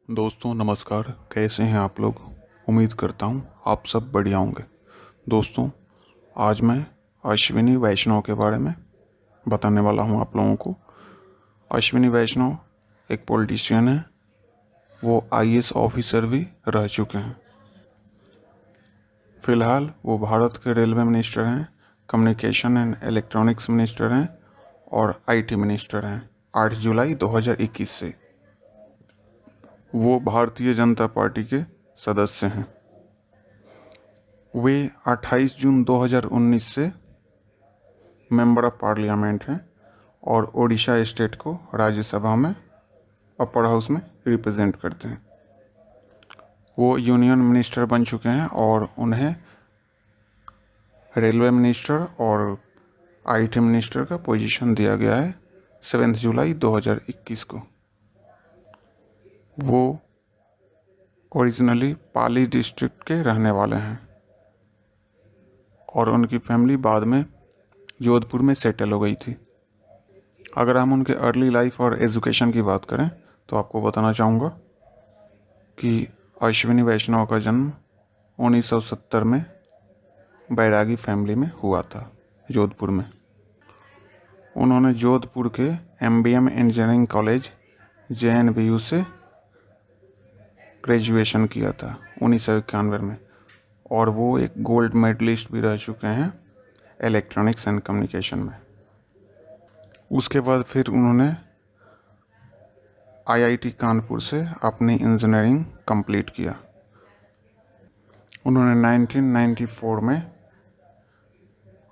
दोस्तों नमस्कार। कैसे हैं आप लोग? उम्मीद करता हूँ आप सब बढ़िया होंगे। दोस्तों, आज मैं अश्विनी वैष्णव के बारे में बताने वाला हूँ आप लोगों को। अश्विनी वैष्णव एक पॉलिटिशियन है। वो आईएएस ऑफिसर भी रह चुके हैं। फ़िलहाल वो भारत के रेलवे मिनिस्टर हैं, कम्युनिकेशन एंड इलेक्ट्रॉनिक्स मिनिस्टर हैं और आईटी मिनिस्टर हैं 8 जुलाई 2021 से। वो भारतीय जनता पार्टी के सदस्य हैं। वे 28 जून 2019 से मेंबर ऑफ पार्लियामेंट हैं और ओडिशा स्टेट को राज्यसभा में अपर हाउस में रिप्रेजेंट करते हैं। वो यूनियन मिनिस्टर बन चुके हैं और उन्हें रेलवे मिनिस्टर और आईटी मिनिस्टर का पोजीशन दिया गया है 7 जुलाई 2021 को। वो ओरिजिनली पाली डिस्ट्रिक्ट के रहने वाले हैं और उनकी फैमिली बाद में जोधपुर में सेटल हो गई थी। अगर हम उनके अर्ली लाइफ और एजुकेशन की बात करें तो आपको बताना चाहूँगा कि अश्विनी वैष्णव का जन्म 1970 में बैरागी फैमिली में हुआ था, जोधपुर में। उन्होंने जोधपुर के एमबीएम इंजीनियरिंग कॉलेज जेएनबीयू से ग्रेजुएशन किया था 1991 में और वो एक गोल्ड मेडलिस्ट भी रह चुके हैं इलेक्ट्रॉनिक्स एंड कम्युनिकेशन में। उसके बाद फिर उन्होंने आईआईटी कानपुर से अपनी इंजीनियरिंग कंप्लीट किया। उन्होंने 1994 में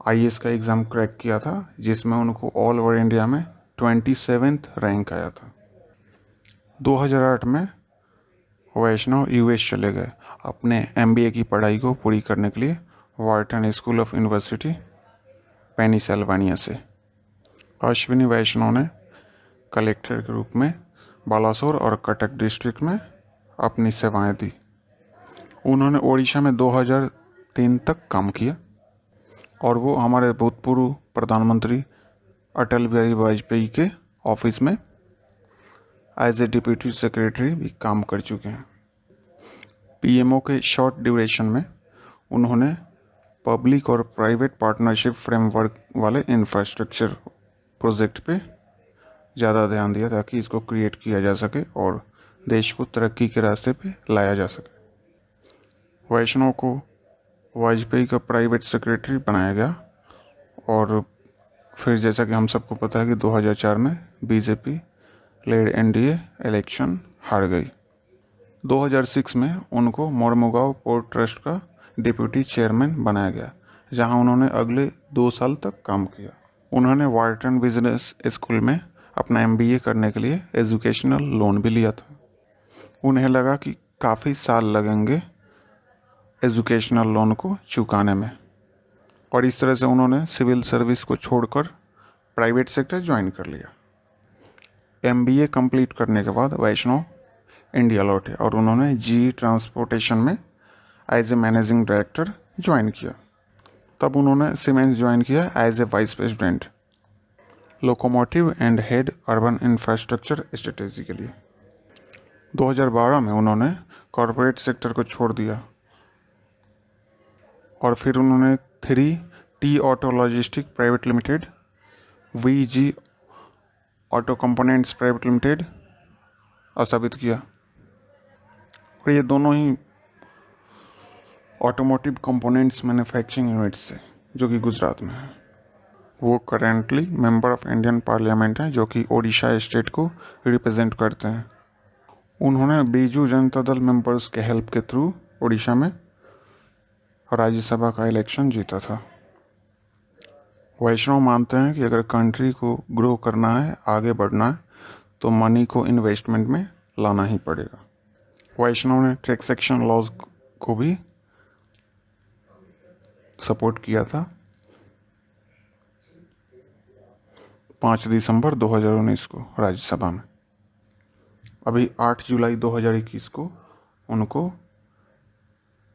आईएएस का एग्ज़ाम क्रैक किया था, जिसमें उनको ऑल ओवर इंडिया में 27th रैंक आया था। 2008 में वैष्णव यूएस चले गए अपने एमबीए की पढ़ाई को पूरी करने के लिए वार्टन स्कूल ऑफ यूनिवर्सिटी पेनिसिल्वानिया से। अश्विनी वैष्णव ने कलेक्टर के रूप में बालासोर और कटक डिस्ट्रिक्ट में अपनी सेवाएं दी। उन्होंने ओडिशा में 2003 तक काम किया और वो हमारे भूतपूर्व प्रधानमंत्री अटल बिहारी वाजपेयी के ऑफिस में एज ए डिप्यूटी सेक्रेटरी भी काम कर चुके हैं। पीएमओ के शॉर्ट ड्यूरेशन में उन्होंने पब्लिक और प्राइवेट पार्टनरशिप फ्रेमवर्क वाले इंफ्रास्ट्रक्चर प्रोजेक्ट पे ज़्यादा ध्यान दिया ताकि इसको क्रिएट किया जा सके और देश को तरक्की के रास्ते पे लाया जा सके। वैष्णव को वाजपेयी का प्राइवेट सेक्रेटरी बनाया गया और फिर जैसा कि हम सबको पता है कि 2004 में बीजेपी लेड एनडीए इलेक्शन हार गई। 2006 में उनको मोरमुगांव पोर्ट ट्रस्ट का डिप्यूटी चेयरमैन बनाया गया, जहां उन्होंने अगले 2 साल तक काम किया। उन्होंने वार्टन बिजनेस स्कूल में अपना एमबीए करने के लिए एजुकेशनल लोन भी लिया था। उन्हें लगा कि काफ़ी साल लगेंगे एजुकेशनल लोन को चुकाने में और इस तरह से उन्होंने सिविल सर्विस को छोड़कर प्राइवेट सेक्टर ज्वाइन कर लिया। एमबीए कंप्लीट करने के बाद वैष्णव इंडिया लौटे और उन्होंने जी ट्रांसपोर्टेशन में as a managing director join किया। तब उन्होंने सीमेंस ज्वाइन किया as a vice president locomotive and head urban infrastructure strategy के लिए। 2012 में उन्होंने कॉरपोरेट सेक्टर को छोड़ दिया और फिर उन्होंने 3T auto logistic private limited, VG auto components private limited स्थापित किया और ये दोनों ही ऑटोमोटिव कंपोनेंट्स मैन्युफैक्चरिंग यूनिट्स से, जो कि गुजरात में है। वो currently member of Indian parliament हैं, जो कि ओडिशा स्टेट को रिप्रेजेंट करते हैं। उन्होंने बीजू जनता दल मेंबर्स के हेल्प के थ्रू ओडिशा में राज्यसभा का इलेक्शन जीता था। वैष्णव मानते हैं कि अगर कंट्री को ग्रो करना है, आगे बढ़ना है, तो मनी को इन्वेस्टमेंट में लाना ही पड़ेगा। वैष्णव ने टैक्सेशन लॉज को भी सपोर्ट किया था 5 दिसंबर 2019 को राज्यसभा में। अभी 8 जुलाई 2021 को उनको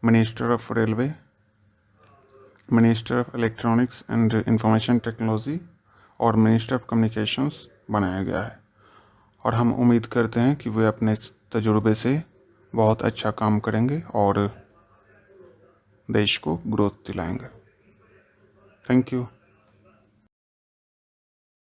minister of railway, minister of electronics and information technology और मिनिस्टर ऑफ कम्युनिकेशंस बनाया गया है और हम उम्मीद करते हैं कि वे अपने तजुर्बे से बहुत अच्छा काम करेंगे और देश को ग्रोथ दिलाएंगे। Thank you.